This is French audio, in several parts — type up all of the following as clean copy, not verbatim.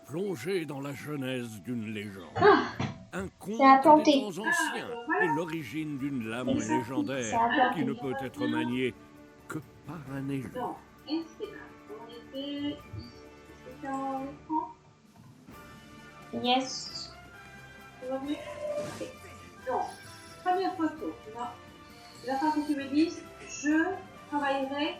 Plongez dans la genèse d'une légende. Ah, Un conte c'est à des tenter. temps anciens et l'origine d'une lame C'est légendaire à qui ne tenter. peut être maniée que par un élu. Donc, et c'est là. On était ici. C'était en écran. Yes. C'est revenu. Ok. Donc, première photo. Là, il va falloir que tu me dises, je travaillerai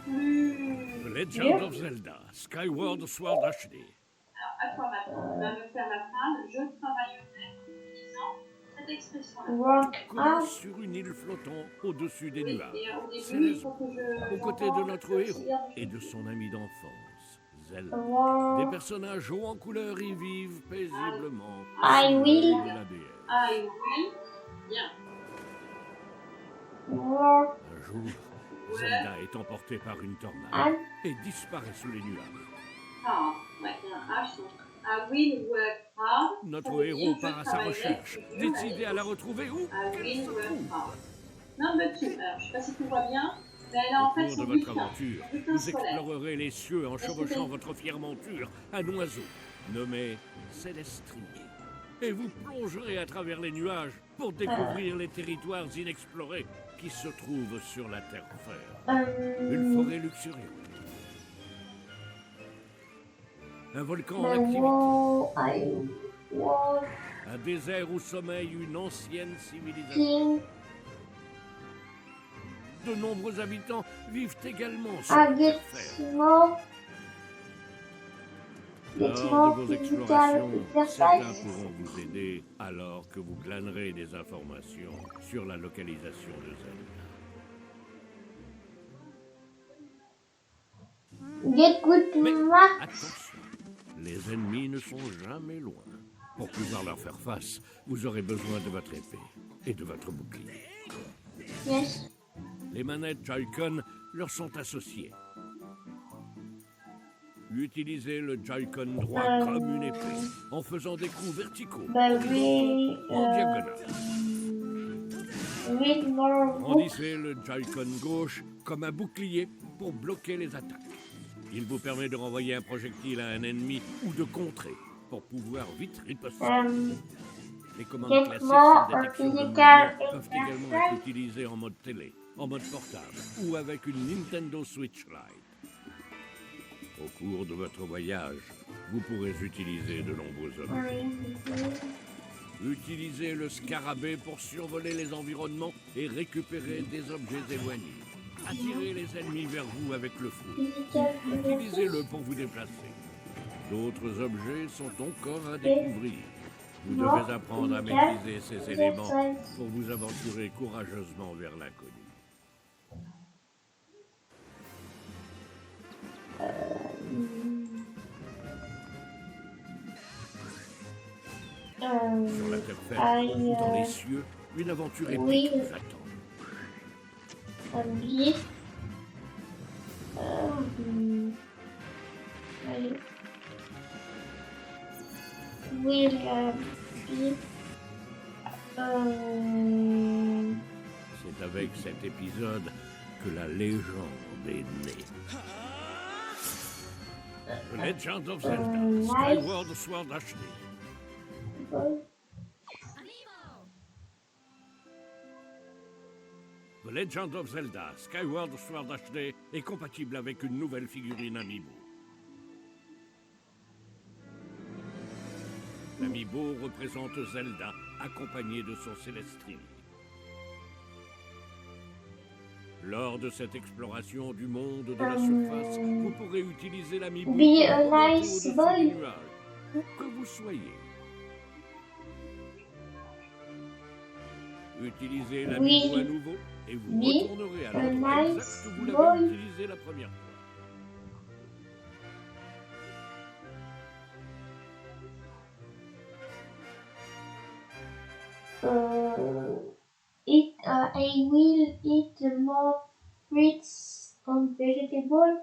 plus. The Legend of Zelda, Skyward Sword HD. Alors, à quoi maintenant? Tu vas me faire la phrase, je travaillerai en disant cette expression-là. Work Commence out. sur une île flottant au-dessus des Oui, nuages, et au début, il Céleste, faut que je. aux côtés de notre héros et de son ami d'enfance, Zelda. Des Work. personnages hauts en couleur y vivent paisiblement. I will. De la déesse. I will. Bien. Work Un jour, Zelda est emportée par une tornade out. et disparaît sous les nuages. Hard. Ouais, il y a un H. Donc, I will work hard. Ça Notre veut dire, héros je part à sa travaillerai recherche, dur. décidé à la retrouver où I qu'elle will se work trouve. hard. Number 2. Alors, je sais pas si tu vois bien, mais elle a Au en fait cours de son votre butin. aventure, Son butin vous solaire. explorerez les cieux en Est-ce que chevauchant t'es- votre fière monture, un oiseau nommé Célestrie. Et vous plongerez à travers les nuages pour découvrir les territoires inexplorés qui se trouvent sur la terre-ferme. Une forêt luxuriante. Un volcan en activité. Work Un désert où sommeille une ancienne civilisation. king. De nombreux habitants vivent également sur la I get terre-ferme. more. Lors de vos explorations, certains exercise. pourront vous aider alors que vous glanerez des informations sur la localisation de Zelda. Get good Mais marks. attention, les ennemis ne sont jamais loin. Pour pouvoir leur faire face, vous aurez besoin de votre épée et de votre bouclier. Yes. Les manettes Joy-Con leur sont associées. Utilisez le Joy-Con droit comme une épée, en faisant des coups verticaux, Baby. en diagonale. Read more books. Brandissez le Joy-Con gauche comme un bouclier pour bloquer les attaques. Il vous permet de renvoyer un projectile à un ennemi ou de contrer pour pouvoir vite riposter. Les commandes Get classiques more sans détection de physical mouvement peuvent également être utilisées en mode télé, en mode portable ou avec une Nintendo Switch Lite. Au cours de votre voyage, vous pourrez utiliser de nombreux objets. Utilisez le scarabée pour survoler les environnements et récupérer des objets éloignés. Attirez les ennemis vers vous avec le fou. Utilisez-le pour vous déplacer. D'autres objets sont encore à découvrir. Vous devez apprendre à maîtriser ces éléments pour vous aventurer courageusement vers l'inconnu. Sur la terre ferme ou dans les cieux, une aventure oui. épique vous attend. Allez. Allez. Will be. C'est avec cet épisode que la légende est née. The Legend of Zelda, Skyward Sword HD. The Legend of Zelda, Skyward Sword HD est compatible avec une nouvelle figurine Amiibo. L'Amiibo représente Zelda, accompagné de son Célestrie. Lors de cette exploration du monde de la surface, vous pourrez utiliser l'Amiibo Be a pour monter nice au-dessus boy. des nuages, où que vous soyez. Utilisez l'Amiibo Oui. à nouveau et vous Be retournerez à a l'endroit nice exact où vous boy. l'avez utilisé la première fois. I will eat more fruits and vegetables.